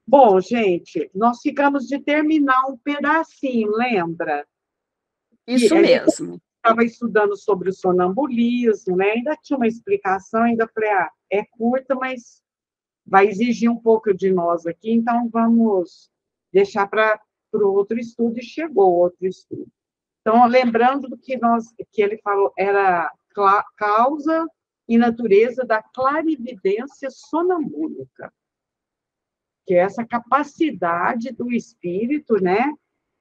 Bom, gente, nós ficamos de terminar um pedacinho, lembra? Que Isso a gente mesmo. estava estudando sobre o sonambulismo, né? Ainda tinha uma explicação, ainda falei, é curta, mas vai exigir um pouco de nós aqui, então vamos deixar para o outro estudo, e chegou outro estudo. Então, lembrando do que ele falou, era causa e natureza da clarividência sonambúlica, que é essa capacidade do espírito, né,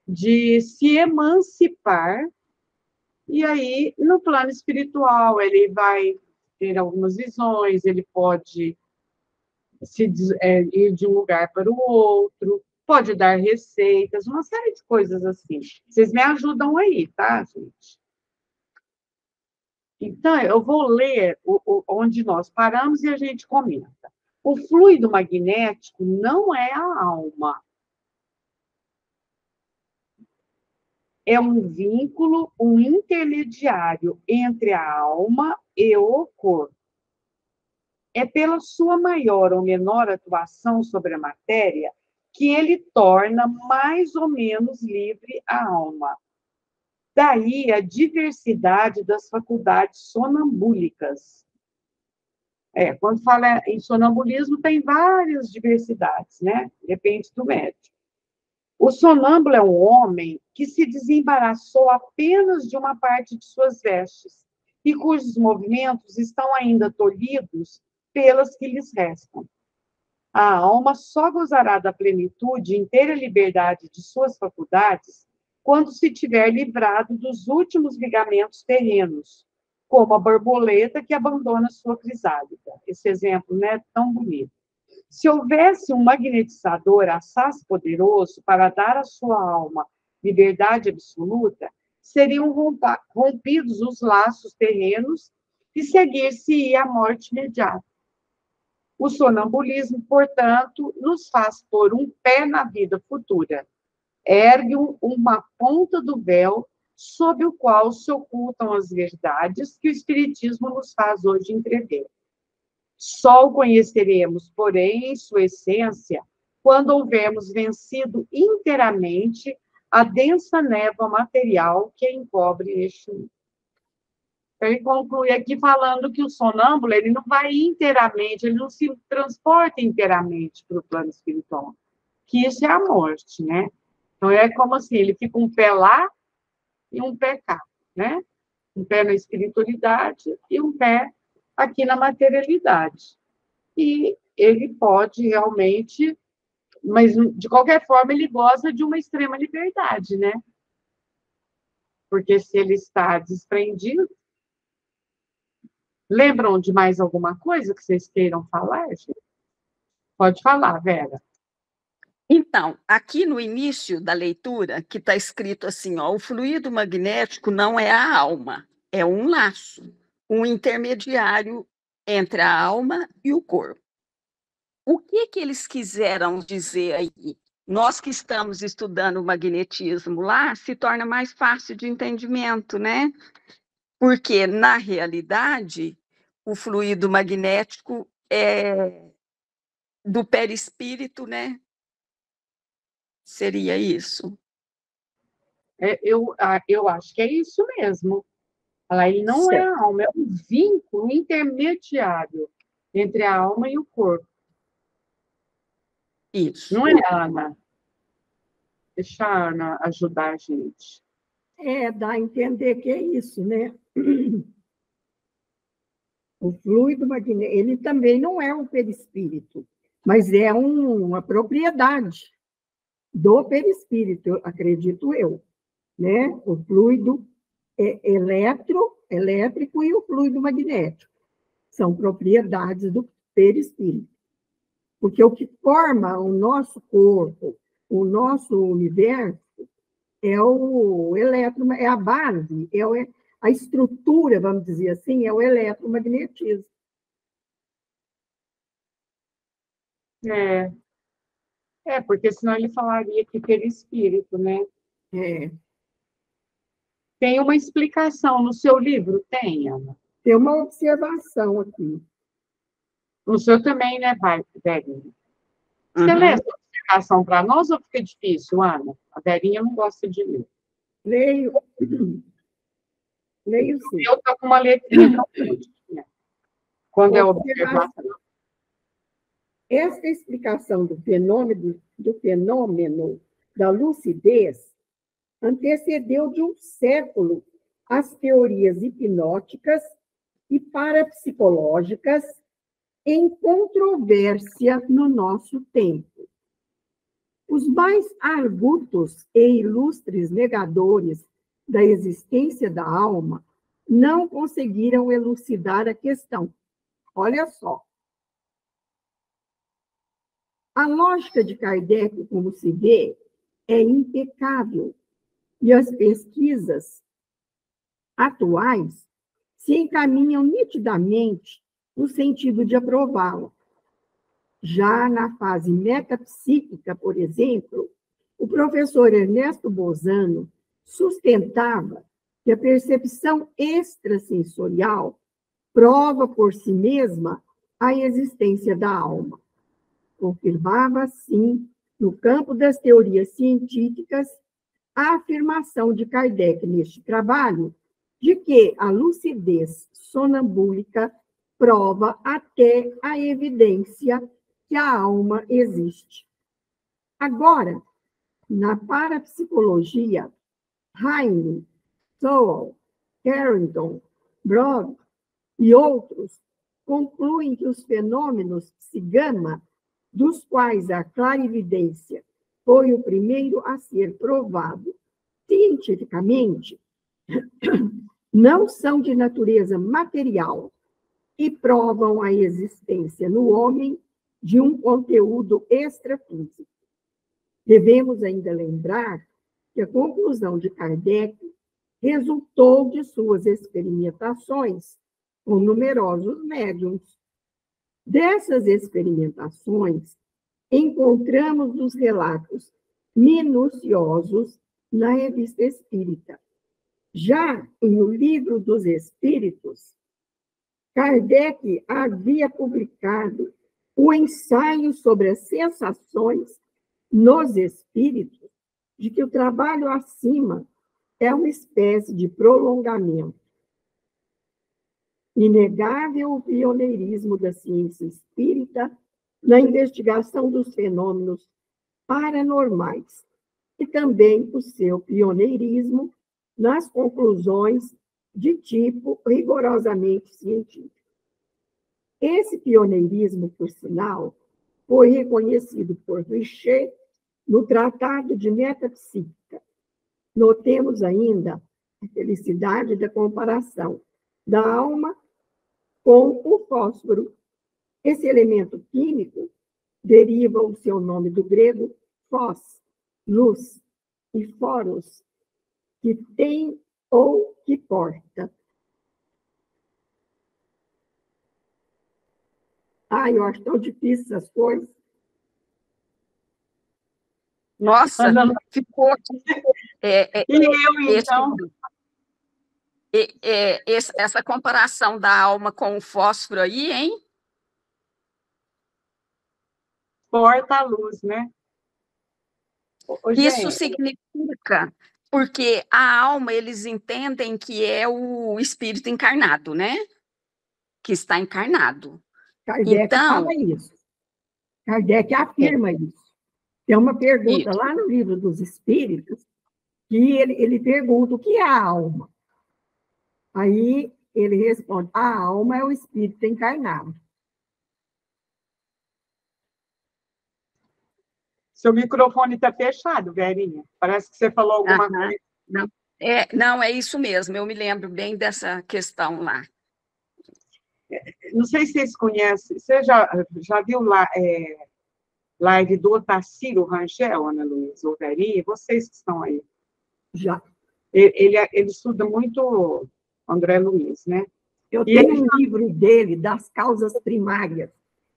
de se emancipar, e aí, no plano espiritual, ele vai ter algumas visões, ele pode ir de um lugar para o outro, pode dar receitas, uma série de coisas assim. Vocês me ajudam aí, tá, gente? Então, eu vou ler onde nós paramos e a gente comenta. O fluido magnético não é a alma. É um vínculo, um intermediário entre a alma e o corpo. É pela sua maior ou menor atuação sobre a matéria que ele torna mais ou menos livre a alma. Daí a diversidade das faculdades sonambúlicas. Quando fala em sonambulismo, tem várias diversidades, né? Depende do médico. O sonâmbulo é um homem que se desembaraçou apenas de uma parte de suas vestes e cujos movimentos estão ainda tolhidos pelas que lhes restam. A alma só gozará da plenitude e inteira liberdade de suas faculdades quando se tiver livrado dos últimos ligamentos terrenos, como a borboleta que abandona sua crisálida. Esse exemplo não é tão bonito. Se houvesse um magnetizador assaz poderoso para dar à sua alma liberdade absoluta, seriam rompidos os laços terrenos e seguir-se-ia a morte imediata. O sonambulismo, portanto, nos faz pôr um pé na vida futura, ergue uma ponta do véu sob o qual se ocultam as verdades que o Espiritismo nos faz hoje entrever. Só o conheceremos, porém, em sua essência, quando houvermos vencido inteiramente a densa névoa material que encobre este mundo. Ele conclui aqui falando que o sonâmbulo ele não vai inteiramente, ele não se transporta inteiramente para o plano espiritual, que isso é a morte, né? Então, é como assim, ele fica um pé lá e um pé cá, né? Um pé na espiritualidade e um pé aqui na materialidade. E ele pode realmente, mas de qualquer forma ele goza de uma extrema liberdade, né? Porque se ele está desprendido. Lembram de mais alguma coisa que vocês queiram falar, gente? Pode falar, Vera. Então, aqui no início da leitura, que está escrito assim, ó, o fluido magnético não é a alma, é um laço, um intermediário entre a alma e o corpo. O que eles quiseram dizer aí? Nós que estamos estudando o magnetismo lá, se torna mais fácil de entendimento, né? Porque, na realidade, o fluido magnético é do perispírito, né? Seria isso? Eu acho que é isso mesmo. Ele não é Certo. a alma, é um vínculo intermediário entre a alma e o corpo. Isso. Não é, Ana? Deixa a Ana ajudar a gente. Dá a entender que é isso, né? O fluido magnético, ele também não é um perispírito, mas é uma propriedade do perispírito, acredito eu, né? O fluido elétrico e o fluido magnético são propriedades do perispírito. Porque o que forma o nosso corpo, o nosso universo, é o é a base, a estrutura, vamos dizer assim, é o eletromagnetismo. Porque senão ele falaria que perispírito, né? É. Tem uma explicação no seu livro? Tem, Ana? Tem uma observação aqui. No seu também, né, Velho? Você lê Uhum. essa explicação para nós ou fica difícil, Ana? A Verinha não gosta de ler. Leio, leio sim. Eu estou com uma letrinha tão curtinha, quando é Observação. observação. Esta explicação do fenômeno da lucidez antecedeu de um século as teorias hipnóticas e parapsicológicas em controvérsia no nosso tempo. Os mais argutos e ilustres negadores da existência da alma não conseguiram elucidar a questão. Olha só. A lógica de Kardec, como se vê, é impecável, e as pesquisas atuais se encaminham nitidamente no sentido de aprová-la. Já na fase metapsíquica, por exemplo, o professor Ernesto Bozano sustentava que a percepção extrasensorial prova por si mesma a existência da alma. Confirmava, assim, no campo das teorias científicas, a afirmação de Kardec neste trabalho de que a lucidez sonambúlica prova até a evidência que a alma existe. Agora, na parapsicologia, Heine, Sowell, Carrington, Broad e outros concluem que os fenômenos psi-gama, dos quais a clarividência foi o primeiro a ser provado cientificamente, não são de natureza material e provam a existência no homem de um conteúdo extrafísico. Devemos ainda lembrar que a conclusão de Kardec resultou de suas experimentações com numerosos médiuns. Dessas experimentações, encontramos os relatos minuciosos na Revista Espírita. Já no Livro dos Espíritos, Kardec havia publicado o ensaio sobre as sensações nos espíritos, de que o trabalho acima é uma espécie de prolongamento. Inegável o pioneirismo da ciência espírita na investigação dos fenômenos paranormais e também o seu pioneirismo nas conclusões de tipo rigorosamente científico. Esse pioneirismo, por sinal, foi reconhecido por Richer no Tratado de Metapsíquica. Notemos ainda a felicidade da comparação da alma com o fósforo. Esse elemento químico deriva o seu nome do grego phos, luz, e foros, que tem ou que porta. Eu acho tão difícil essas coisas. Nossa, ficou... E eu, então? Essa comparação da alma com o fósforo aí, hein? Porta a luz, né? Isso significa, porque a alma, eles entendem que é o espírito encarnado, né? Que está encarnado. Kardec fala isso. Kardec afirma isso. Tem uma pergunta lá no Livro dos Espíritos, que ele pergunta o que é a alma. Aí ele responde, a alma é o espírito encarnado. Seu microfone está fechado, Verinha. Parece que você falou alguma coisa. Não, é isso mesmo, eu me lembro bem dessa questão lá. Não sei se vocês conhecem, você já viu lá, live do Otacílio Rangel, Ana Luísa, ou Verinha? Vocês que estão aí. Já. Ele estuda muito André Luiz, né? Eu tenho um livro dele, Das Causas Primárias,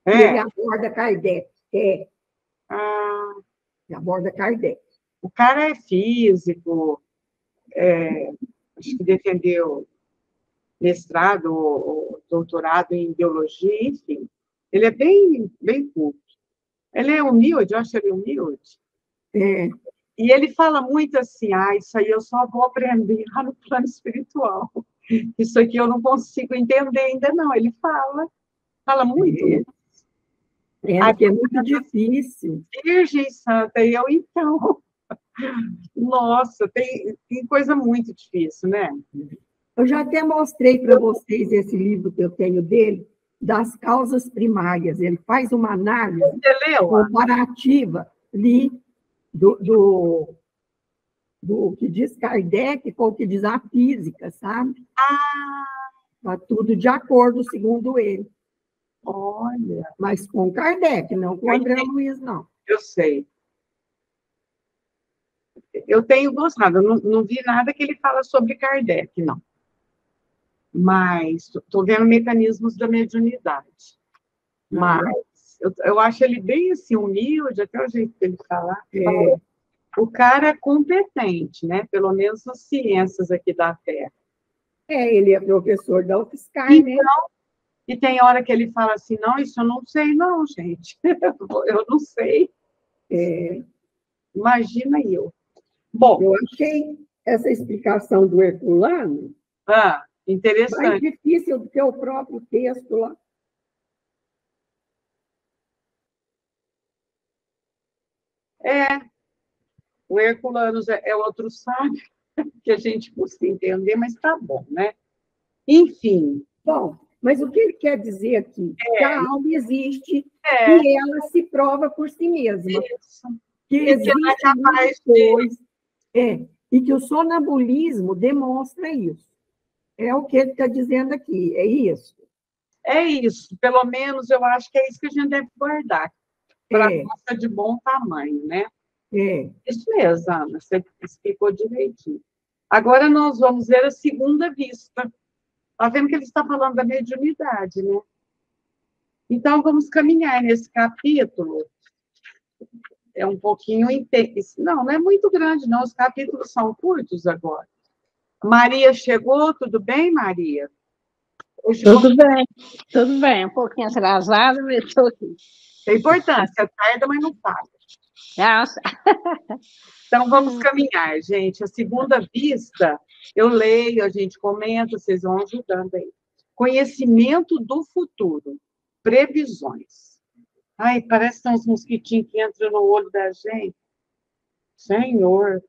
que ele aborda Kardec. Ele aborda Kardec. O cara é físico, acho que defendeu mestrado ou doutorado em biologia, enfim. Ele é bem culto. Ele é humilde, eu acho ele humilde. É, E ele fala muito assim, isso aí eu só vou aprender lá no plano espiritual. Isso aqui eu não consigo entender ainda não. Ele fala muito. é, A porque é muito difícil. Virgem Santa, e eu então, nossa, tem coisa muito difícil, né? Eu já até mostrei para vocês esse livro que eu tenho dele, das causas primárias. Ele faz uma análise Você leu? comparativa ali do que diz Kardec com o que diz a física, sabe? Está tudo de acordo, segundo ele. Olha, Mas com Kardec, não com André Luiz, não. eu sei. Eu tenho gostado, eu não vi nada que ele fala sobre Kardec, não. Mas estou vendo mecanismos da mediunidade. Mas eu acho ele bem assim, humilde, até o jeito dele falar. É, O cara é competente, né? Pelo menos nas ciências aqui da Terra. ele é professor da UFSCar, né? E tem hora que ele fala assim, não, isso eu não sei não, gente. Eu não sei. É, Imagina eu. Bom, eu achei essa explicação do Herculano mais interessante. difícil do que o próprio texto lá. O Herculano é outro sábio que a gente custa entender, mas tá bom, né? Enfim. Bom, mas o que ele quer dizer aqui? Que a alma existe É, e ela se prova por si mesma. isso. Que E que ela é existe capaz depois. E que o sonambulismo demonstra isso. É o que ele está dizendo aqui, é isso. É isso. Pelo menos eu acho que é isso que a gente deve guardar. Para nossa de bom tamanho, né? Isso mesmo, Ana, você explicou direitinho. Agora nós vamos ver a segunda vista. Está vendo que ele está falando da mediunidade, né? Então, vamos caminhar nesse capítulo. É um pouquinho intenso. Não é muito grande, não. Os capítulos são curtos agora. Maria chegou, tudo bem, Maria? Hoje Tudo bem. Um pouquinho atrasada, mas estou aqui. tem importância, tarda, mas não falha. Nossa. Então, vamos caminhar, gente. A segunda vista, eu leio, a gente comenta, vocês vão ajudando aí. Conhecimento do futuro, previsões. Ai, parece que são uns mosquitinhos que entram no olho da gente. Senhor.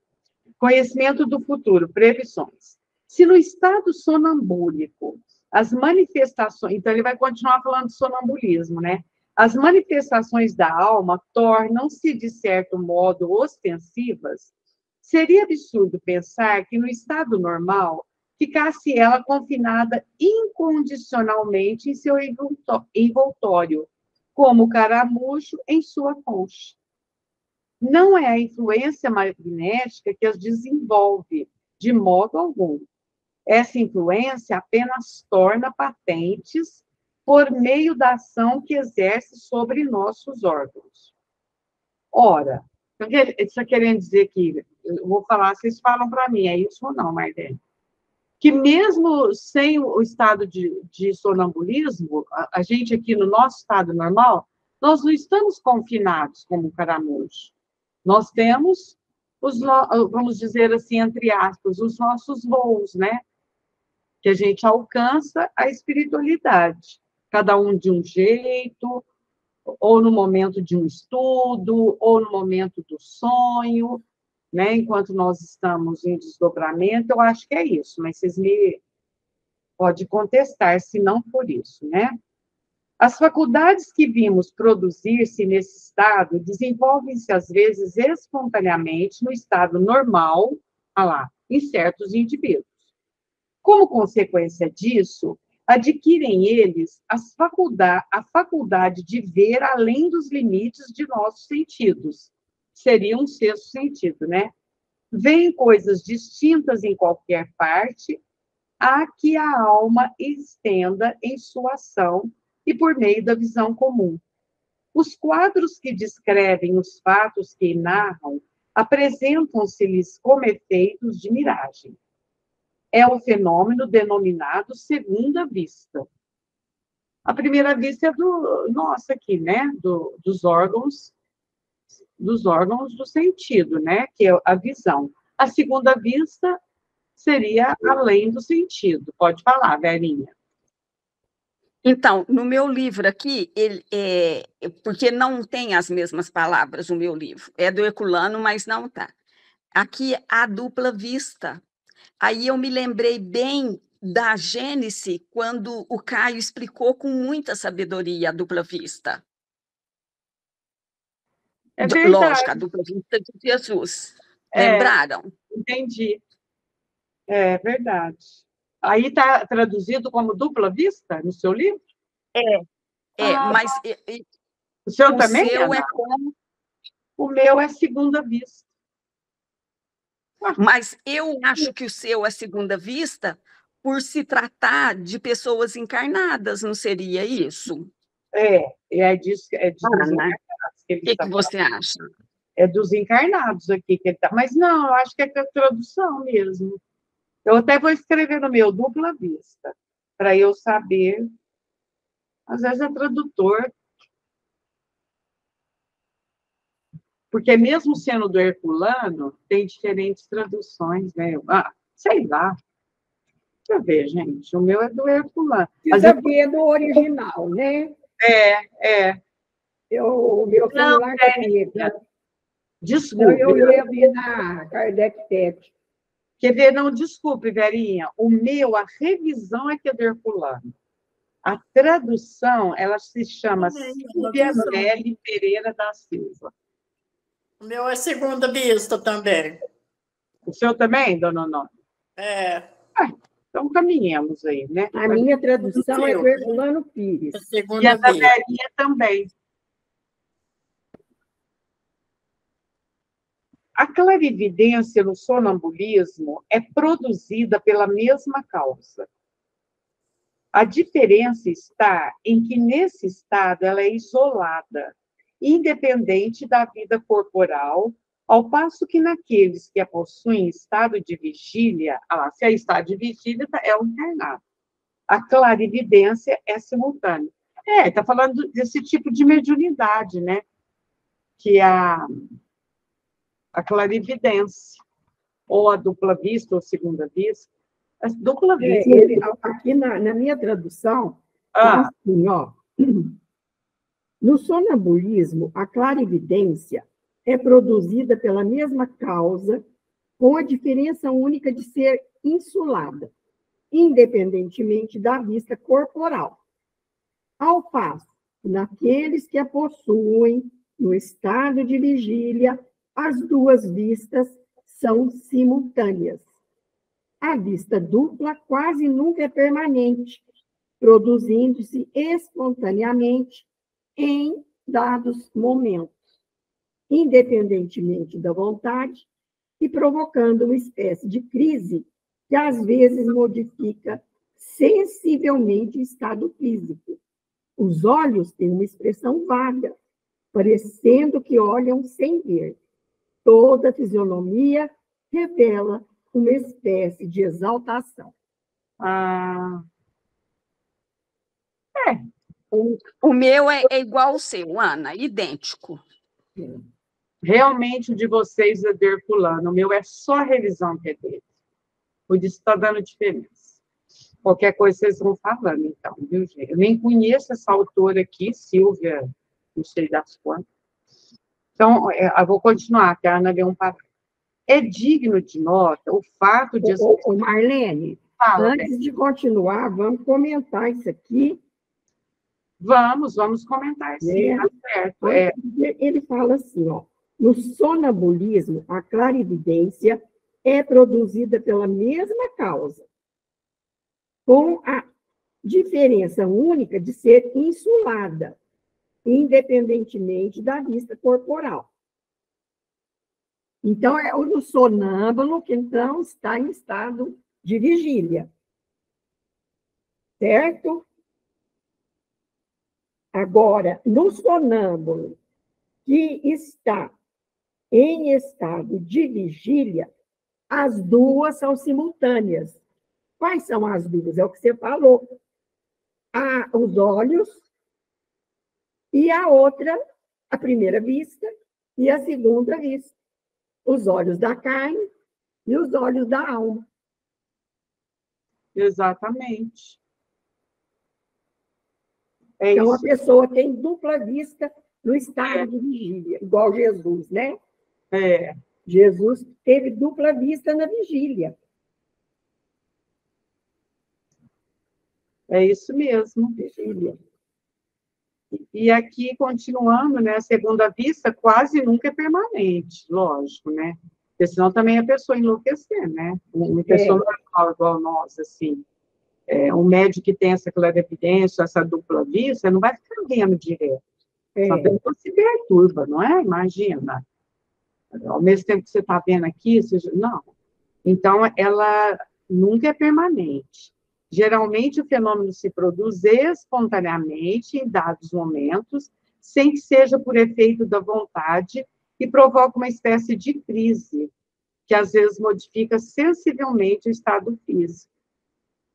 Conhecimento do futuro, previsões. Se no estado sonambúlico, as manifestações... Então, ele vai continuar falando de sonambulismo, né? As manifestações da alma tornam-se, de certo modo, ostensivas. Seria absurdo pensar que, no estado normal, ficasse ela confinada incondicionalmente em seu envoltório, como o caramujo em sua concha. Não é a influência magnética que as desenvolve, de modo algum. Essa influência apenas torna patentes por meio da ação que exerce sobre nossos órgãos. Ora, isso está querendo dizer que, eu vou falar, vocês falam para mim, é isso ou não, Marlene? Que mesmo sem o estado de sonambulismo, a gente aqui no nosso estado normal, nós não estamos confinados como um caramujo. Nós temos, vamos dizer assim, entre aspas, os nossos voos, né? Que a gente alcança a espiritualidade. Cada um de um jeito, ou no momento de um estudo, ou no momento do sonho, né? Enquanto nós estamos em desdobramento, eu acho que é isso, mas vocês me podem contestar se não for isso, né? As faculdades que vimos produzir-se nesse estado desenvolvem-se, às vezes, espontaneamente no estado normal, em certos indivíduos. Como consequência disso, adquirem eles a faculdade de ver além dos limites de nossos sentidos. Seria um sexto sentido, né? Veem coisas distintas em qualquer parte, a que a alma estenda em sua ação e por meio da visão comum. Os quadros que descrevem os fatos que narram apresentam-se-lhes como efeitos de miragem. É o fenômeno denominado segunda vista. A primeira vista é do nosso aqui, né? Dos órgãos do sentido, né? Que é a visão. A segunda vista seria além do sentido. Pode falar, Verinha. Então, no meu livro aqui, porque não tem as mesmas palavras no meu livro, é do Herculano, mas não tá. Aqui, a dupla vista. Aí eu me lembrei bem da Gênese, quando o Caio explicou com muita sabedoria a dupla vista. É verdade. Lógico, a dupla vista de Jesus. Lembraram? Entendi. É verdade. Aí está traduzido como dupla vista no seu livro? Mas o seu o também, seu Ana? é como... O meu é segunda vista. Mas eu acho que o seu é segunda vista por se tratar de pessoas encarnadas, não seria isso? É dos Ana, encarnados que ele o que está você acha? É dos encarnados aqui que ele está. Mas não, eu acho que é com a tradução mesmo. Eu até vou escrever no meu dupla vista, para eu saber. Às vezes é tradutor. Porque mesmo sendo do Herculano, tem diferentes traduções, né? Sei lá. Deixa eu ver, gente. O meu é do Herculano. Mas Precisa ver do original, né? É. O meu celular carrega. Desculpe. Então, eu ia ver na Kardec Tech. Quer ver? Não, desculpe, Verinha. O meu, a revisão é que é do Herculano. A tradução, ela se chama Silvia Nelly Pereira da Silva. O meu é segunda vista também. O seu também, dona Nona? Então caminhemos aí, né? A minha tradução é do Herculano Pires. E a da Verinha também. A clarividência no sonambulismo é produzida pela mesma causa. A diferença está em que, nesse estado, ela é isolada, independente da vida corporal, ao passo que naqueles que a possuem em estado de vigília, se é estado de vigília, é o encarnado. A clarividência é simultânea. Está falando desse tipo de mediunidade, né? Que é a clarividência, ou a dupla vista, ou segunda vista. A dupla vista. Aqui na minha tradução, assim, ó, no sonambulismo, a clarividência é produzida pela mesma causa, com a diferença única de ser insulada, independentemente da vista corporal. Ao passo que naqueles que a possuem no estado de vigília, as duas vistas são simultâneas. A vista dupla quase nunca é permanente, produzindo-se espontaneamente em dados momentos, independentemente da vontade, e provocando uma espécie de crise que às vezes modifica sensivelmente o estado físico. Os olhos têm uma expressão vaga, parecendo que olham sem ver. Toda a fisionomia revela uma espécie de exaltação. O meu é igual ao seu, Ana, idêntico. Realmente o de vocês é do Herculano, o meu é só a revisão que é dele. Por isso está dando diferença. Qualquer coisa vocês vão falando, então, viu, gente? Eu nem conheço essa autora aqui, Silvia, não sei das quantas. Então, eu vou continuar, que a Ana deu um parágrafo. É digno de nota o fato de... Marlene, antes de continuar, vamos comentar isso aqui. Vamos comentar, sim, tá certo. Ele fala assim, ó, no sonambulismo, a clarividência é produzida pela mesma causa, com a diferença única de ser insulada, independentemente da vista corporal. Então, é o sonâmbulo que, então, está em estado de vigília. Certo? Agora, no sonâmbulo que está em estado de vigília, as duas são simultâneas. Quais são as duas? É o que você falou. os olhos, e a outra, a primeira vista, e a segunda vista. Os olhos da carne e os olhos da alma. Exatamente. É Então, a isso. pessoa tem dupla vista no estado de vigília, igual Jesus, né? É, Jesus teve dupla vista na vigília. é isso mesmo. Vigília. E aqui, continuando, né, a segunda vista quase nunca é permanente, lógico, né? Porque senão também a pessoa enlouquecer, né? Uma pessoa normal, igual nós, assim. Um médico que tem essa clarividência, essa dupla vista, não vai ficar vendo direto. Só a pessoa se perturba, não é? Imagina. Ao mesmo tempo que você está vendo aqui, não. Então, ela nunca é permanente. Geralmente, o fenômeno se produz espontaneamente em dados momentos, sem que seja por efeito da vontade, e provoca uma espécie de crise, que às vezes modifica sensivelmente o estado físico.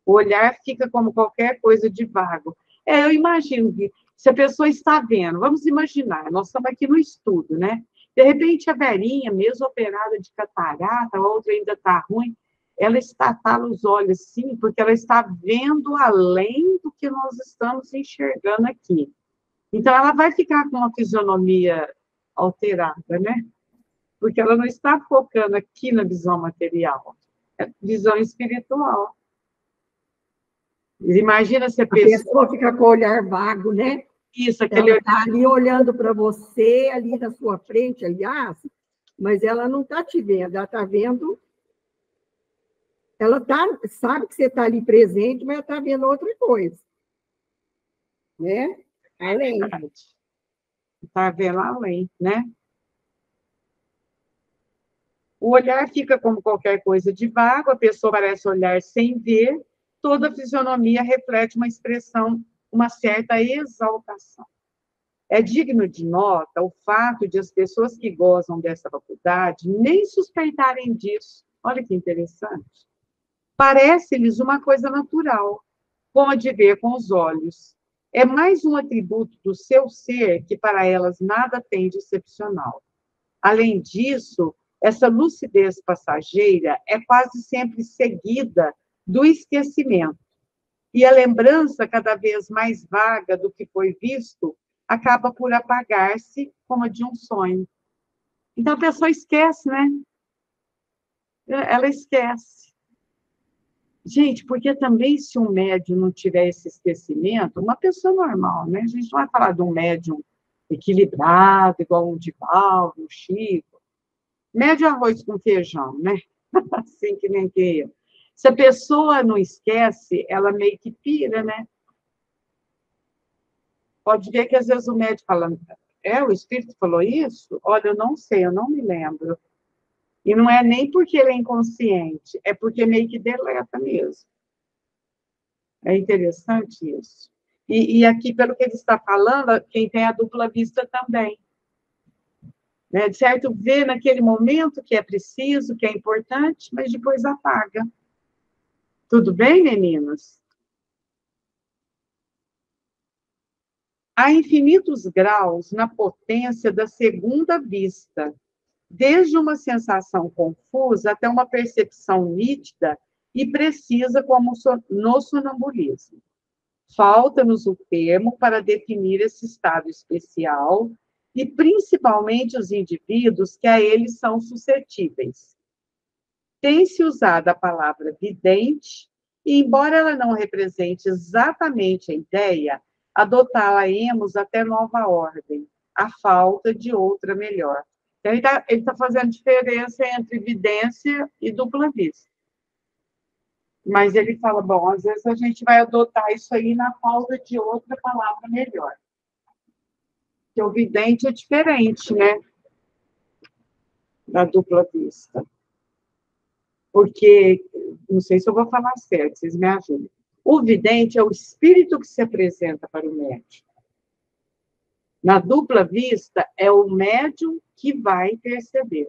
O olhar fica como qualquer coisa de vago. Eu imagino que se a pessoa está vendo, vamos imaginar, nós estamos aqui no estudo, né? De repente, a velhinha, mesmo operada de catarata, a outra ainda está ruim, ela estatala os olhos, sim, porque ela está vendo além do que nós estamos enxergando aqui. Então, ela vai ficar com uma fisionomia alterada, né? Porque ela não está focando aqui na visão material, é visão espiritual. Imagina se a pessoa fica com o olhar vago, né? Isso, aquele ela está ali olhando para você, ali na sua frente, aliás, mas ela não está te vendo, ela está vendo. Ela sabe que você está ali presente, mas ela está vendo outra coisa. Né? Além. Está vendo além, né? O olhar fica como qualquer coisa de vago, a pessoa parece olhar sem ver, toda a fisionomia reflete uma expressão, uma certa exaltação. É digno de nota o fato de as pessoas que gozam dessa faculdade nem suspeitarem disso. Olha que interessante. Parece-lhes uma coisa natural, como a de ver com os olhos. É mais um atributo do seu ser que para elas nada tem de excepcional. Além disso, essa lucidez passageira é quase sempre seguida do esquecimento. E a lembrança, cada vez mais vaga do que foi visto, acaba por apagar-se como a de um sonho. Então, a pessoa esquece, né? Ela esquece. Gente, porque também se um médium não tiver esse esquecimento, uma pessoa normal, né? A gente não vai falar de um médium equilibrado, igual um Divaldo, um Chico. Médio arroz com feijão, né? Assim que nem que eu. Se a pessoa não esquece, ela meio que pira, né? Pode ver que às vezes o médico fala, o espírito falou isso? Olha, eu não sei, eu não me lembro. E não é nem porque ele é inconsciente, é porque meio que deleta mesmo. É interessante isso. E aqui, pelo que ele está falando, quem tem a dupla vista também. Né? De certo, vê naquele momento que é preciso, que é importante, mas depois apaga. Tudo bem, meninas? Há infinitos graus na potência da segunda vista, desde uma sensação confusa até uma percepção nítida e precisa como no sonambulismo. Falta-nos o termo para definir esse estado especial e, principalmente, os indivíduos que a ele são suscetíveis. Tem-se usado a palavra vidente e, embora ela não represente exatamente a ideia, adotá-la-emos até nova ordem, a falta de outra melhor. Então, ele tá fazendo diferença entre evidência e dupla vista. Mas ele fala, bom, às vezes a gente vai adotar isso aí na falta de outra palavra melhor. Porque o vidente é diferente, né? Da dupla vista. Porque, não sei se eu vou falar certo, vocês me ajudem. O vidente é o espírito que se apresenta para o médium. Na dupla vista, é o médium que vai perceber.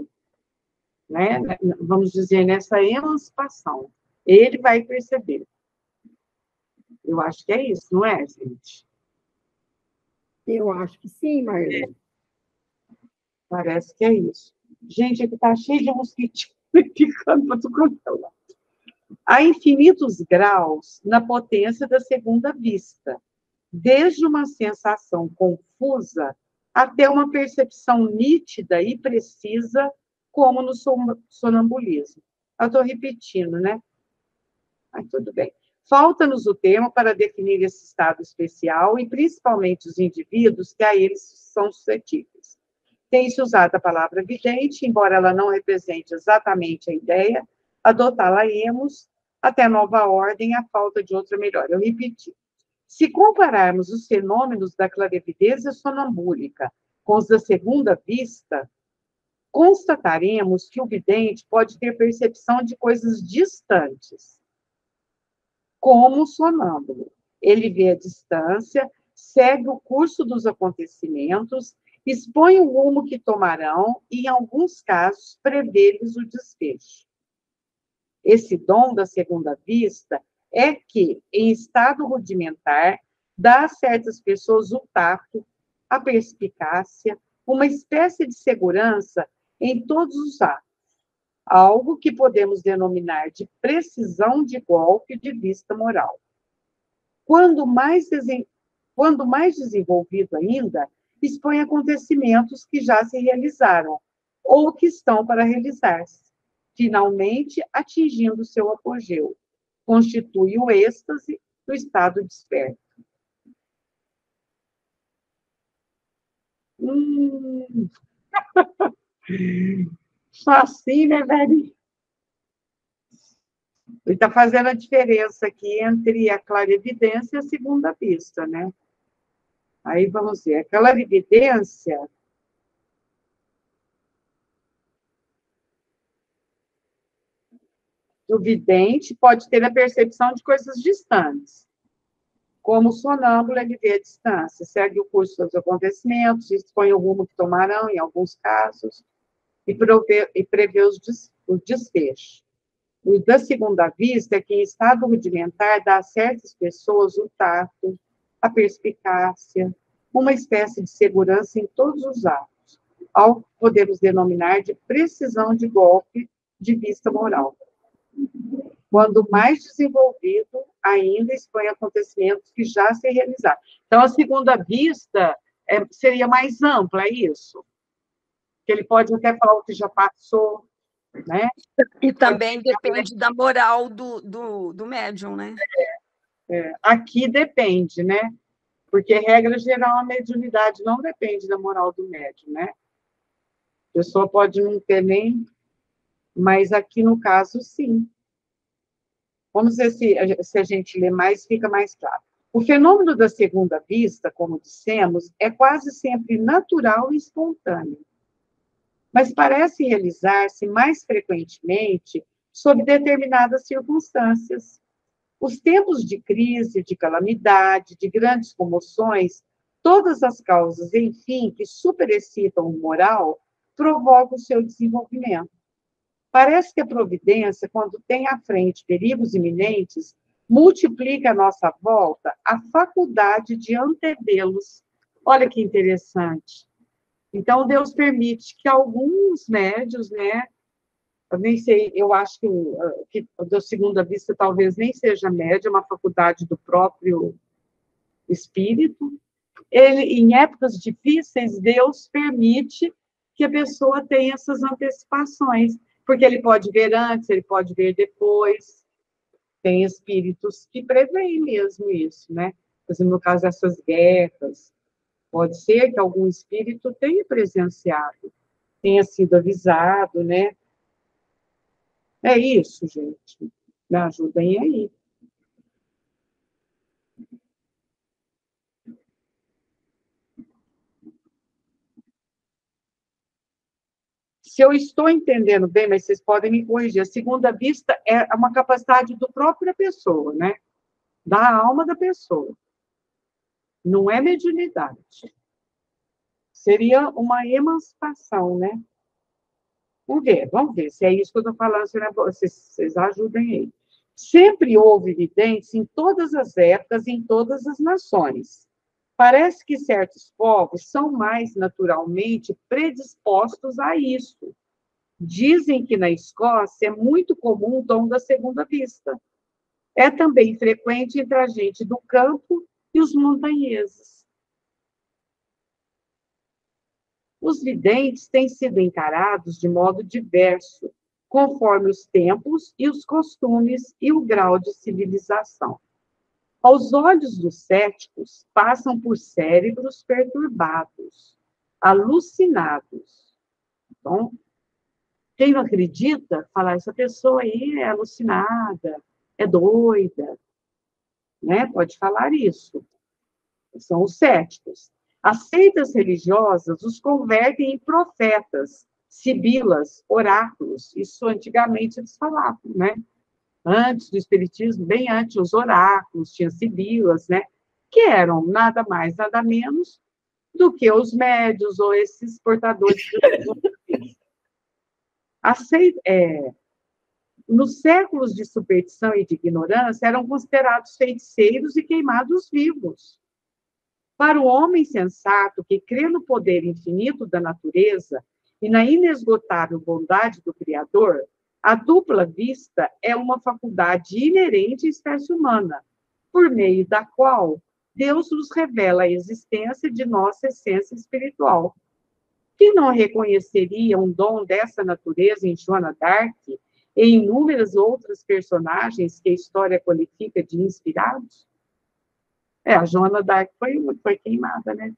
Né? Vamos dizer, nessa emancipação. Ele vai perceber. Eu acho que é isso, não é, gente? Eu acho que sim, Marlene. Parece que é isso. Gente, aqui está cheio de mosquitinhos ficando para tudo. Há infinitos graus na potência da segunda vista, desde uma sensação confusa até uma percepção nítida e precisa, como no sonambulismo. Eu estou repetindo, né? Mas tudo bem. Falta-nos o termo para definir esse estado especial e, principalmente, os indivíduos que a eles são suscetíveis. Tem-se usado a palavra vidente, embora ela não represente exatamente a ideia, adotá-la-emos até nova ordem, a falta de outra melhor. Eu repeti. Se compararmos os fenômenos da clarividência sonambúlica com os da segunda vista, constataremos que o vidente pode ter percepção de coisas distantes, como o sonâmbulo. Ele vê a distância, segue o curso dos acontecimentos, expõe o rumo que tomarão e, em alguns casos, prevê-lhes o desfecho. Esse dom da segunda vista é que, em estado rudimentar, dá a certas pessoas o tato, a perspicácia, uma espécie de segurança em todos os atos, algo que podemos denominar de precisão de golpe de vista moral. Quando mais desenvolvido ainda, expõe acontecimentos que já se realizaram ou que estão para realizar-se, finalmente atingindo seu apogeu. Constitui o êxtase do estado desperto. Só assim, né, velho? Ele está fazendo a diferença aqui entre a clarividência e a segunda vista, né? Aí vamos ver. A clarividência do vidente pode ter a percepção de coisas distantes. Como o sonâmbulo, ele vê a distância, segue o curso dos acontecimentos, expõe o rumo que tomarão, em alguns casos, e prevê o desfecho. O da segunda vista é que, em estado rudimentar, dá a certas pessoas o tato, a perspicácia, uma espécie de segurança em todos os atos, ao que podemos denominar de precisão de golpe de vista moral. Quando mais desenvolvido, ainda expõe acontecimentos que já se realizaram. Então, a segunda vista seria mais ampla, é isso? Que ele pode até falar o que já passou, né? E também depende da moral do médium, né? Aqui depende, né? Porque, regra geral, a mediunidade não depende da moral do médium, né? A pessoa pode não ter nem... Mas aqui, no caso, sim. Vamos ver se a gente lê mais, fica mais claro. O fenômeno da segunda vista, como dissemos, é quase sempre natural e espontâneo, mas parece realizar-se mais frequentemente sob determinadas circunstâncias. Os tempos de crise, de calamidade, de grandes comoções, todas as causas, enfim, que superexcitam o moral, provocam o seu desenvolvimento. Parece que a providência, quando tem à frente perigos iminentes, multiplica à nossa volta a faculdade de antevê-los. Olha que interessante. Então, Deus permite que alguns médios, né, eu nem sei, eu acho que da segunda vista talvez nem seja média, é uma faculdade do próprio espírito. Em épocas difíceis, Deus permite que a pessoa tenha essas antecipações, porque ele pode ver antes, ele pode ver depois. Tem espíritos que preveem mesmo isso, né? Por exemplo, no caso dessas guerras, pode ser que algum espírito tenha presenciado, tenha sido avisado, né? É isso, gente. Me ajudem aí. Se eu estou entendendo bem, mas vocês podem me corrigir, a segunda vista é uma capacidade do própria pessoa, né? Da alma da pessoa. Não é mediunidade. Seria uma emancipação, né? Vamos ver se é isso que eu estou falando, vocês ajudem aí. Sempre houve videntes em todas as épocas e em todas as nações. Parece que certos povos são mais naturalmente predispostos a isso. Dizem que na Escócia é muito comum o dom da segunda vista. É também frequente entre a gente do campo e os montanheses. Os videntes têm sido encarados de modo diverso, conforme os tempos e os costumes e o grau de civilização. Aos olhos dos céticos, passam por cérebros perturbados, alucinados. Então, quem não acredita, fala, essa pessoa aí é alucinada, é doida, né? Pode falar isso. São os céticos. As seitas religiosas os convertem em profetas, sibilas, oráculos. Isso antigamente eles falavam, né? Antes do espiritismo, bem antes, os oráculos, tinha sibilas, né? Que eram nada mais, nada menos do que os médios ou esses portadores de nos séculos de superstição e de ignorância, eram considerados feiticeiros e queimados vivos. Para o homem sensato que crê no poder infinito da natureza e na inesgotável bondade do Criador, a dupla vista é uma faculdade inerente à espécie humana, por meio da qual Deus nos revela a existência de nossa essência espiritual. Quem não reconheceria um dom dessa natureza em Joana d'Arc e em inúmeras outras personagens que a história qualifica de inspirados? A Joana d'Arc foi queimada, né?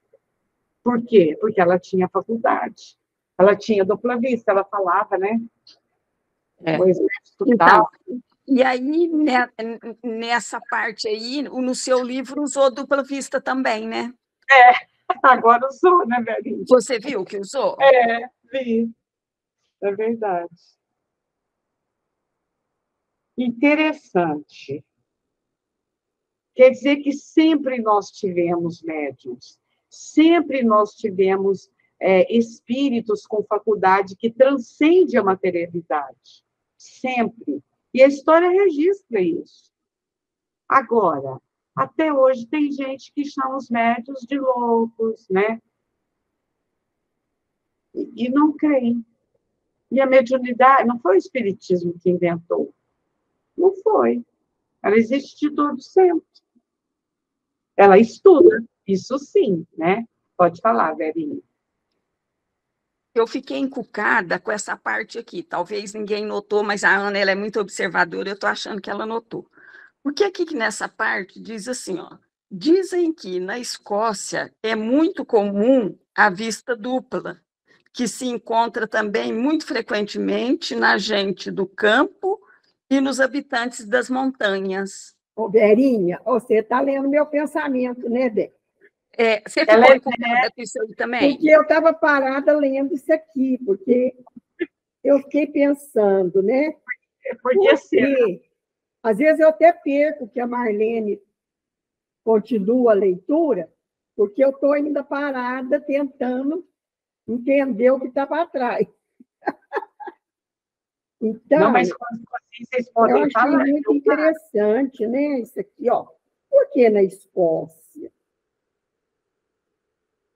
Por quê? Porque ela tinha faculdade. Ela tinha dupla vista, ela falava, né? O exército tal. Então, e aí, nessa parte aí, no seu livro usou dupla vista também, né? Agora usou, né, velhinho? Você viu que usou? Vi. É verdade. Interessante. Quer dizer que sempre nós tivemos médiuns, sempre nós tivemos espíritos com faculdade que transcende a materialidade. Sempre. E a história registra isso. Agora, até hoje tem gente que chama os médiuns de loucos, né? E não creem. E a mediunidade, não foi o espiritismo que inventou. Não foi. Ela existe de todo sempre. Ela estuda, isso sim, né? Pode falar, Verinha. Eu fiquei encucada com essa parte aqui. Talvez ninguém notou, mas a Ana ela é muito observadora, eu estou achando que ela notou. Porque aqui nessa parte diz assim, ó, dizem que na Escócia é muito comum a vista dupla, que se encontra também muito frequentemente na gente do campo e nos habitantes das montanhas. Ô, Verinha, você está lendo meu pensamento, né, Dé? Você ficou encucada com isso aí também? Porque eu estava parada lendo isso aqui, porque eu fiquei pensando, né? Podia ser. Às vezes eu até perco que a Marlene continua a leitura, porque eu estou ainda parada tentando entender o que está para trás. Então, não, mas quando vocês podem eu achei muito interessante, né? Isso aqui, ó. Por que na Escócia?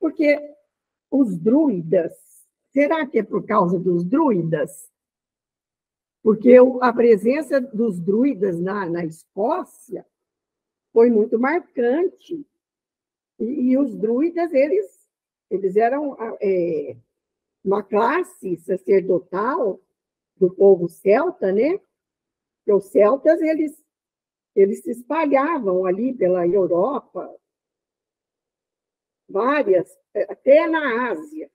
Porque os druidas, será que é por causa dos druidas? Porque a presença dos druidas na Escócia foi muito marcante. E os druidas, eles eram uma classe sacerdotal do povo celta, né? Porque os celtas, eles se espalhavam ali pela Europa, várias, até na Ásia.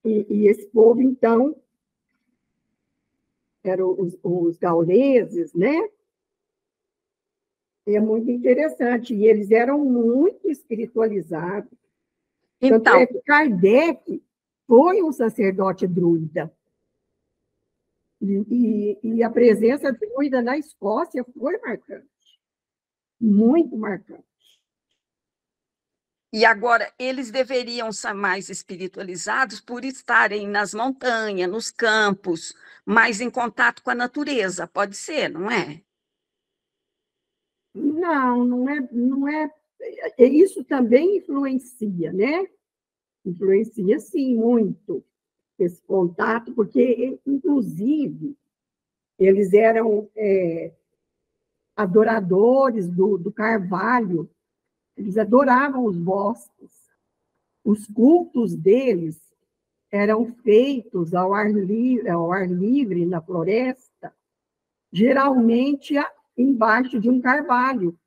E esse povo, então, eram os gauleses, né? E é muito interessante. E eles eram muito espiritualizados. Então, tanto é que Kardec foi um sacerdote druida. E a presença druida na Escócia foi marcante. Muito marcante. E agora, eles deveriam ser mais espiritualizados por estarem nas montanhas, nos campos, mais em contato com a natureza, pode ser, não é? Não, não é. Isso também influencia, né? Influencia, sim, muito esse contato, porque, inclusive, eles eram adoradores do carvalho, eles adoravam os bosques. Os cultos deles eram feitos ao ar livre na floresta, geralmente embaixo de um carvalho.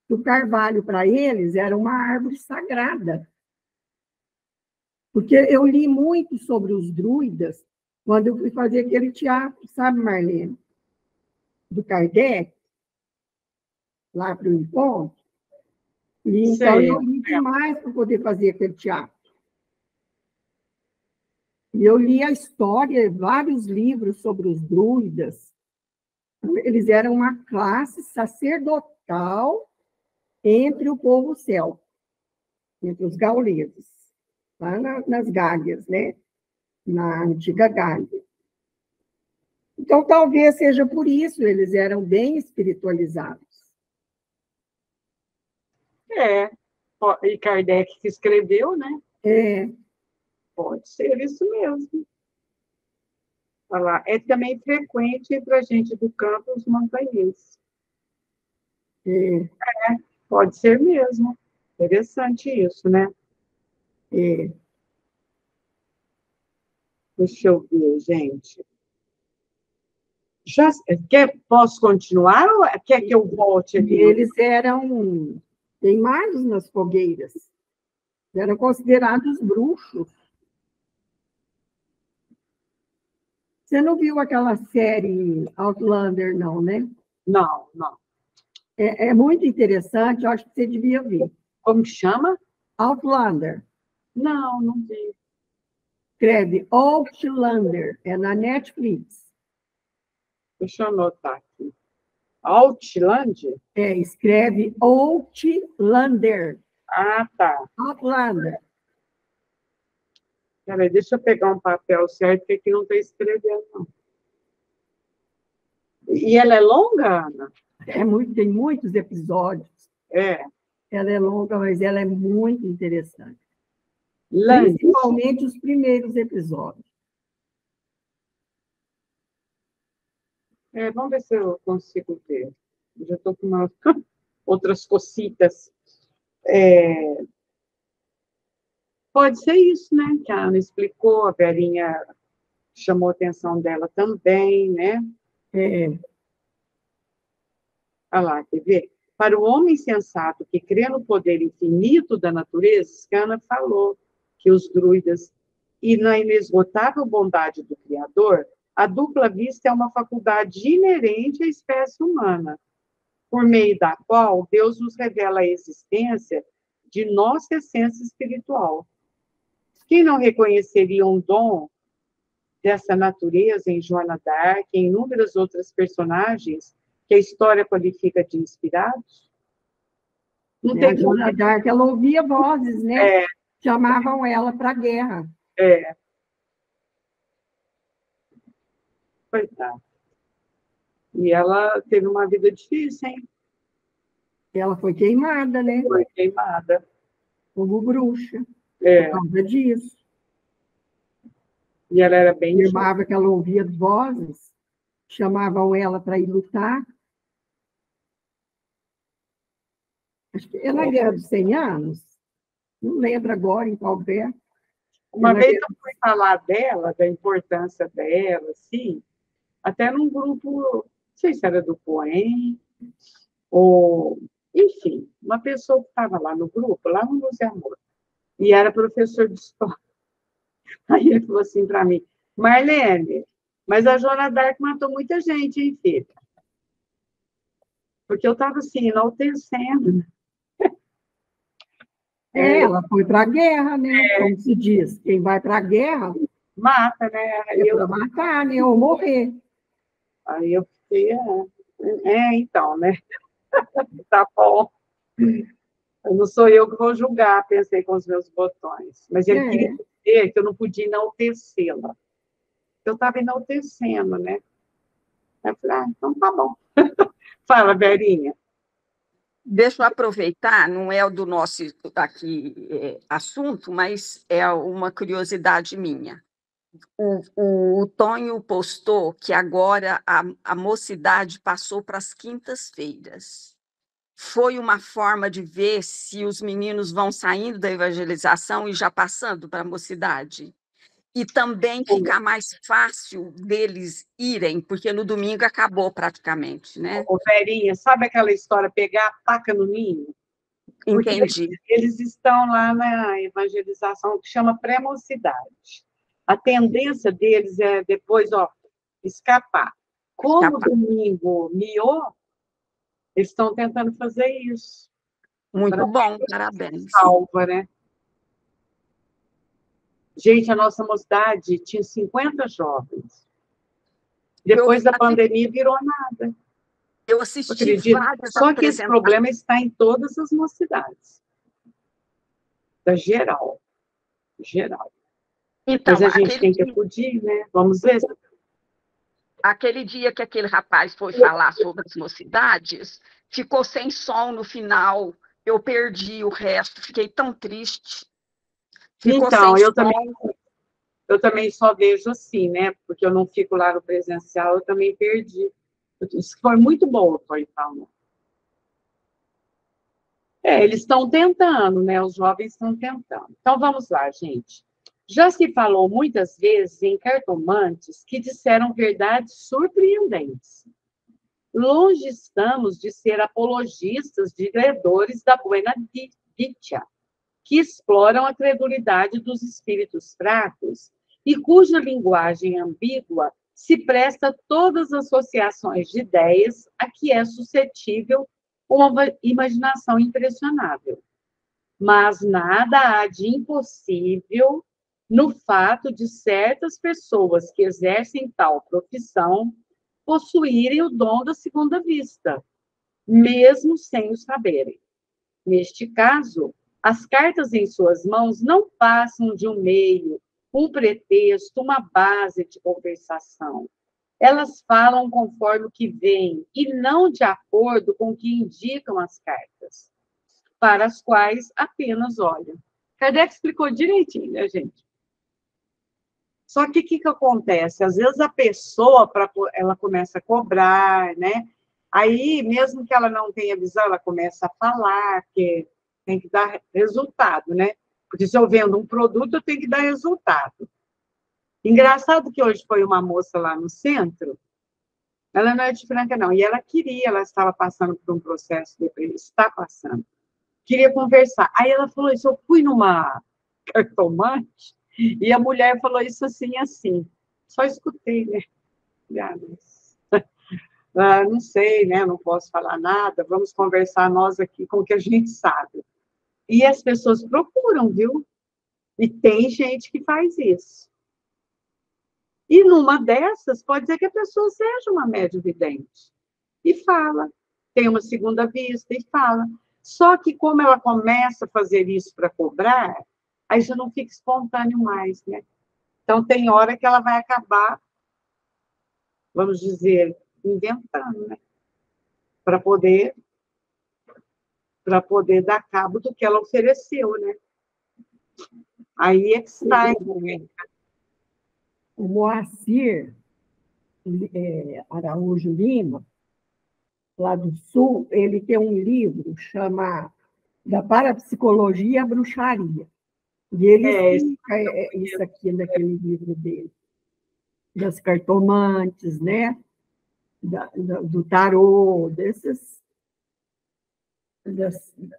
O carvalho, para eles, era uma árvore sagrada. Porque eu li muito sobre os druidas quando eu fui fazer aquele teatro, sabe, Marlene? Do Kardec, lá para o encontro. E, então, eu li demais para poder fazer aquele teatro. E eu li a história, vários livros sobre os druidas. Eles eram uma classe sacerdotal entre o povo celta, entre os gauleses, lá nas Gálias, né? Na antiga Gália. Então, talvez seja por isso, eles eram bem espiritualizados. E Kardec que escreveu, né? Pode ser isso mesmo. Olha lá. É também frequente entre a gente do campo os montanhenses. Pode ser mesmo. Interessante isso, né? Deixa eu ver, gente. Posso continuar ou quer que eu volte ali? Eles eram queimados nas fogueiras. Eram considerados bruxos. Você não viu aquela série Outlander, não, né? Não. É muito interessante, eu acho que você devia ver. Como que chama? Outlander. Não vi. Escreve Outlander, é na Netflix. Deixa eu anotar aqui. Outland? Escreve Outlander. Ah, tá. Outlander. Peraí, deixa eu pegar um papel certo, porque aqui não está escrevendo, não. E ela é longa, Ana? Tem muitos episódios. Ela é longa, mas ela é muito interessante. Principalmente os primeiros episódios. Vamos ver se eu consigo ver. Eu já estou com outras cositas. Pode ser isso, né? Que a Ana explicou, a Verinha chamou a atenção dela também, né? Olha lá, quer ver? Para o homem sensato que crê no poder infinito da natureza, isso que a Ana falou, que os druidas, e na inesgotável bondade do Criador, a dupla vista é uma faculdade inerente à espécie humana, por meio da qual Deus nos revela a existência de nossa essência espiritual. Quem não reconheceria um dom dessa natureza em Joana d'Arc e em inúmeras outras personagens que a história qualifica de inspirados? Não tem A Joana d'Arc, ela ouvia vozes, né? Chamavam ela para a guerra. Coitada. E ela teve uma vida difícil, hein? Ela foi queimada, né? Foi queimada. Como bruxa. Por causa disso. E ela era bem... Afirmava que ela ouvia vozes, chamavam ela para ir lutar. Acho que é na Guerra dos 100 Anos. Não lembro agora em qual guerra. Uma vez eu fui falar dela, da importância dela, assim, até num grupo, não sei se era do Poem, ou... Enfim, uma pessoa que estava lá no grupo, lá no Museu Amor, e era professor de história. Aí ele falou assim para mim, Marlene, mas a Joana d'Arc matou muita gente, hein, filha? Porque eu estava assim, enaltecendo. Ela foi para a guerra, né? Como se diz, quem vai para a guerra... Mata, né? Para matar, né? Ou morrer. Aí eu fiquei, então, né? Tá bom. Não sou eu que vou julgar, pensei com os meus botões. Mas ele queria dizer que eu não podia enaltecê-la. Eu estava enaltecendo, né? Aí eu falei, então tá bom. Fala, Verinha. Deixa eu aproveitar, não é o do nosso aqui assunto, mas é uma curiosidade minha. O Tonho postou que agora a mocidade passou para as quintas-feiras. Foi uma forma de ver se os meninos vão saindo da evangelização e já passando para a mocidade. E também ficar mais fácil deles irem, porque no domingo acabou praticamente, né? Ô, Verinha, sabe aquela história, pegar a faca no ninho? Porque Entendi. eles estão lá na evangelização que chama pré-mocidade. A tendência deles é depois, escapar. Como domingo miou, eles estão tentando fazer isso. Muito bom, parabéns. Salva, né? Gente, a nossa mocidade tinha 50 jovens. Depois da pandemia, virou nada. Eu assisti várias Só que esse problema está em todas as mocidades. Da geral. Geral. Então, mas a gente tem que acudir, né? Vamos ver. Aquele dia que aquele rapaz foi falar sobre as mocidades, ficou sem som no final, eu perdi o resto, fiquei tão triste. Ficou então, sem eu também só vejo assim, né? Porque eu não fico lá no presencial, eu também perdi. Isso foi muito bom, foi então. Eles estão tentando, né? Os jovens estão tentando. Então, vamos lá, gente. Já se falou muitas vezes em cartomantes que disseram verdades surpreendentes. Longe estamos de ser apologistas de credores da buena dicha, que exploram a credulidade dos espíritos fracos e cuja linguagem ambígua se presta a todas as associações de ideias a que é suscetível uma imaginação impressionável. Mas nada há de impossível no fato de certas pessoas que exercem tal profissão possuírem o dom da segunda vista, mesmo sem o saberem. Neste caso, as cartas em suas mãos não passam de um meio, um pretexto, uma base de conversação. Elas falam conforme o que veem e não de acordo com o que indicam as cartas, para as quais apenas olham. Kardec explicou direitinho, né, gente? Só que o que acontece? Às vezes a pessoa, ela começa a cobrar, né? Aí, mesmo que ela não tenha visão, ela começa a falar, que tem que dar resultado, né? Porque se eu vendo um produto, eu tenho que dar resultado. Engraçado que hoje foi uma moça lá no centro, ela não é de Franca, não, e ela estava passando por um processo de está passando, queria conversar. Aí ela falou isso, eu fui numa cartomante, e a mulher falou isso assim, assim. Só escutei, né? Não sei, né? Não posso falar nada, vamos conversar nós aqui com o que a gente sabe. E as pessoas procuram, viu? E tem gente que faz isso. E numa dessas, pode ser que a pessoa seja uma médium-vidente. E fala. Tem uma segunda vista e fala. Só que como ela começa a fazer isso para cobrar, aí já não fica espontâneo mais, né? Então, tem hora que ela vai acabar, vamos dizer, inventando, né? Para poder dar cabo do que ela ofereceu, né? Aí é que está. O Moacir Araújo Lima, lá do Sul, ele tem um livro chamado Da Parapsicologia à Bruxaria. E ele explica isso aqui naquele livro dele. Das cartomantes, né? Do tarô,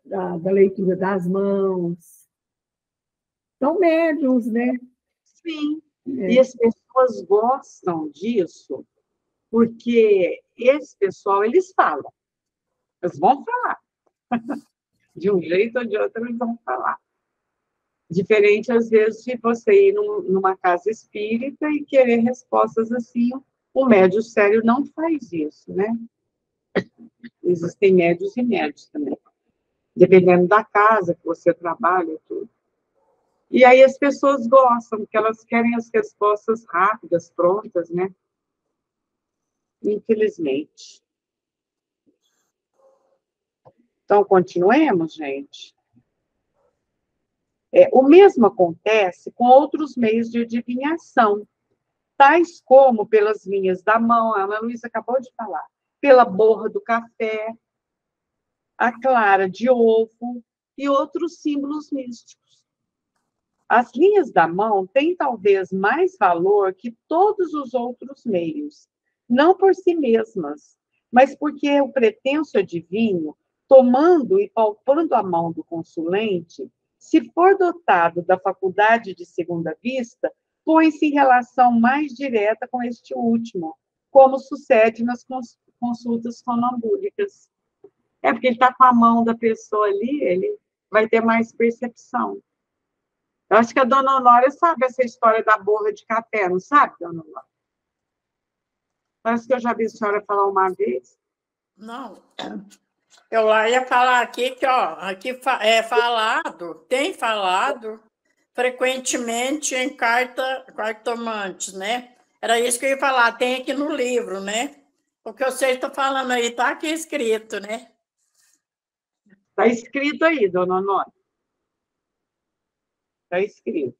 da leitura das mãos. São médiums, né? Sim. E as pessoas gostam disso, porque esse pessoal, eles falam. Eles vão falar. De um jeito ou de outro, eles vão falar. Diferente, às vezes, de você ir numa casa espírita e querer respostas assim. O médium sério não faz isso, né? Existem médios e médios também. dependendo da casa que você trabalha e tudo. E aí as pessoas gostam, porque elas querem as respostas rápidas, prontas, né? Infelizmente. Então, continuemos, gente. O mesmo acontece com outros meios de adivinhação, tais como pelas linhas da mão, a Ana Luísa acabou de falar, pela borra do café, a clara de ovo e outros símbolos místicos. As linhas da mão têm talvez mais valor que todos os outros meios, não por si mesmas, mas porque o pretenso adivinho, tomando e palpando a mão do consulente, se for dotado da faculdade de segunda vista, põe-se em relação mais direta com este último, como sucede nas consultas sonambúlicas. Porque ele está com a mão da pessoa ali, ele vai ter mais percepção. Eu acho que a dona Honória sabe essa história da borra de café, não sabe, dona Honória? Parece que eu já vi a senhora falar uma vez. Não, eu lá ia falar aqui que, ó, aqui é falado, tem falado frequentemente em cartomantes, né? Era isso que eu ia falar, tem aqui no livro, né? O que vocês estão falando aí está aqui escrito, né? Está escrito aí, dona Honória. Está escrito.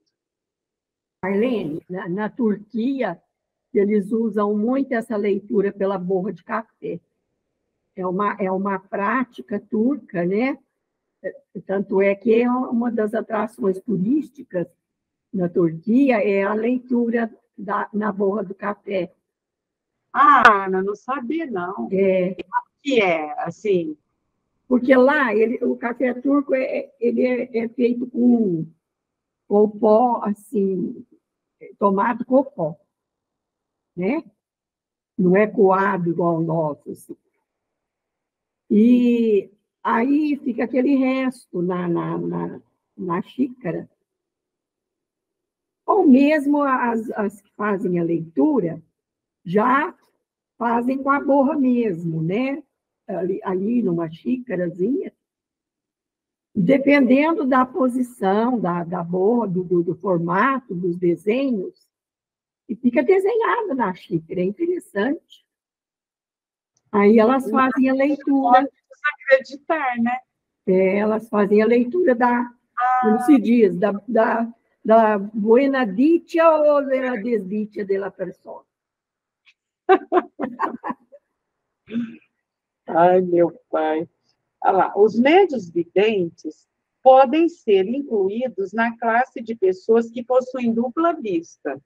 Marlene, na Turquia, eles usam muito essa leitura pela borra de café. É uma prática turca, né? Tanto é que é uma das atrações turísticas na Turquia é a leitura na borra do café. Ah, Ana, não sabia, não. É, Que é, assim... porque lá, o café turco ele é feito com pó, assim, tomado com pó, né? Não é coado igual o nosso, assim. E aí fica aquele resto na xícara. Ou mesmo as que fazem a leitura já fazem com a borra mesmo, né? Ali numa xícarazinha. Dependendo da posição da borra, do formato, dos desenhos, e fica desenhado na xícara, é interessante. Aí elas fazem a leitura. Pode desacreditar, né? Elas fazem a leitura como se diz, da buena dicha ou da desdicha de la persona. Ai, meu pai. Olha lá, os médios videntes podem ser incluídos na classe de pessoas que possuem dupla vista.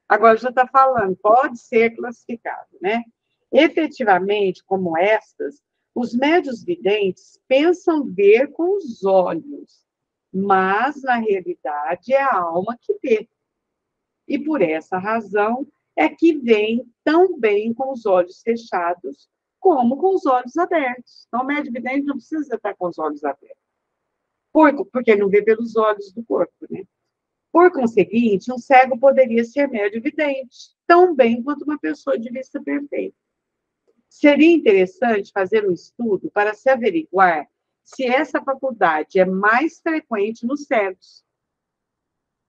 Agora já está falando, pode ser classificado, né? Efetivamente, como estas, os médios videntes pensam ver com os olhos, mas, na realidade, é a alma que vê. E por essa razão é que veem tão bem com os olhos fechados como com os olhos abertos. Então, o médio vidente não precisa estar com os olhos abertos, porque não vê pelos olhos do corpo, né? Por conseguinte, um cego poderia ser médio vidente, tão bem quanto uma pessoa de vista perfeita. Seria interessante fazer um estudo para se averiguar se essa faculdade é mais frequente nos cegos.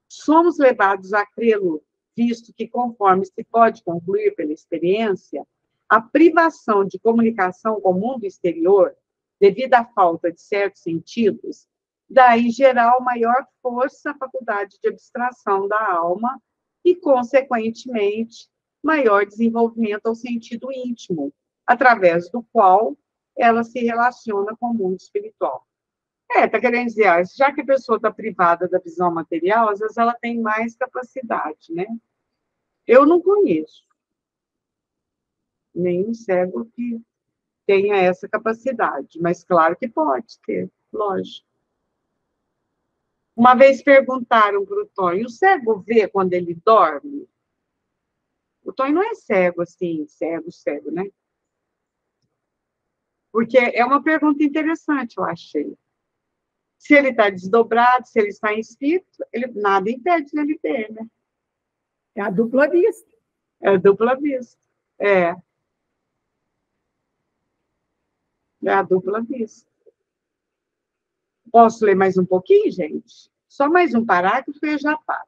Somos levados a crê-lo, visto que, conforme se pode concluir pela experiência, a privação de comunicação com o mundo exterior, devido à falta de certos sentidos, dá, em geral, maior força à faculdade de abstração da alma e, consequentemente, maior desenvolvimento ao sentido íntimo, através do qual ela se relaciona com o mundo espiritual. Está querendo dizer, já que a pessoa está privada da visão material, às vezes ela tem mais capacidade, né? Eu não conheço nenhum cego que tenha essa capacidade, mas claro que pode ter, lógico. Uma vez perguntaram para o Tonho, o cego vê quando ele dorme? O Tonho não é cego assim, cego, né? Porque é uma pergunta interessante, eu achei. Se ele está desdobrado, se ele está em espírito, nada impede ele ver, né? É a dupla vista. É a dupla vista. É a dupla vista. Posso ler mais um pouquinho, gente? Só mais um parágrafo e eu já paro.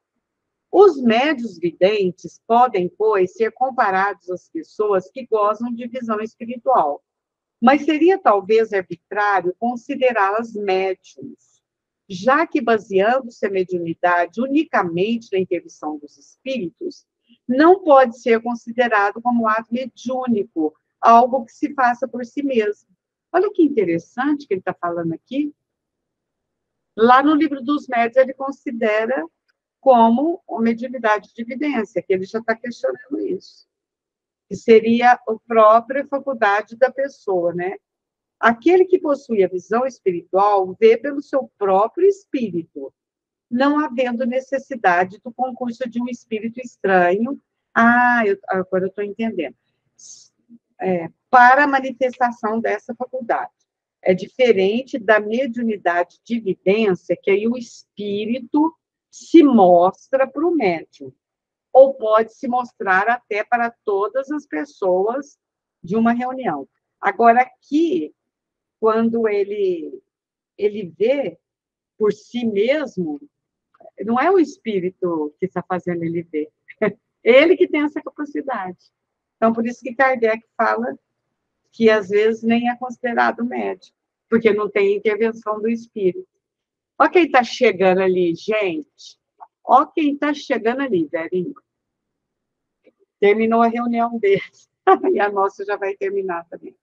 Os médios videntes podem, pois, ser comparados às pessoas que gozam de visão espiritual, mas seria talvez arbitrário considerá-las médiums, já que, baseando-se a mediunidade unicamente na intervenção dos espíritos, não pode ser considerado como ato mediúnico, algo que se faça por si mesmo. Olha que interessante que ele está falando aqui. Lá no livro dos médiuns, ele considera como uma mediunidade de evidência, que ele já está questionando isso. Que seria a própria faculdade da pessoa, né? Aquele que possui a visão espiritual vê pelo seu próprio espírito, não havendo necessidade do concurso de um espírito estranho. Agora eu estou entendendo. Para a manifestação dessa faculdade. É diferente da mediunidade de evidência, que aí o espírito se mostra para o médium, ou pode se mostrar até para todas as pessoas de uma reunião. Agora, aqui, quando ele vê por si mesmo, não é o espírito que está fazendo ele ver, ele que tem essa capacidade. Então, por isso que Kardec fala que, às vezes, nem é considerado médium, porque não tem intervenção do espírito. Olha quem está chegando ali, gente. Olha quem está chegando ali, Verinho. Terminou a reunião deles. E a nossa já vai terminar também.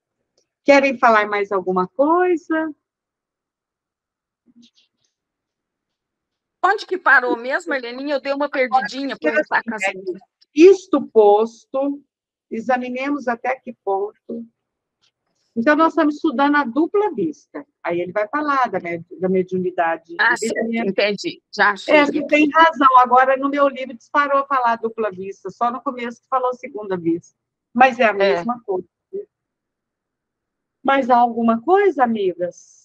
Querem falar mais alguma coisa? Onde que parou mesmo, Heleninha? Eu dei uma perdidinha para eu estar com as... Isto posto, examinemos até que ponto. Então, nós estamos estudando a dupla vista. Aí ele vai falar da mediunidade. Certo, entendi. Já achei. Você tem razão. Agora, no meu livro, disparou a falar dupla vista. Só no começo que falou segunda vista. Mas é a mesma coisa. Mais alguma coisa, amigas?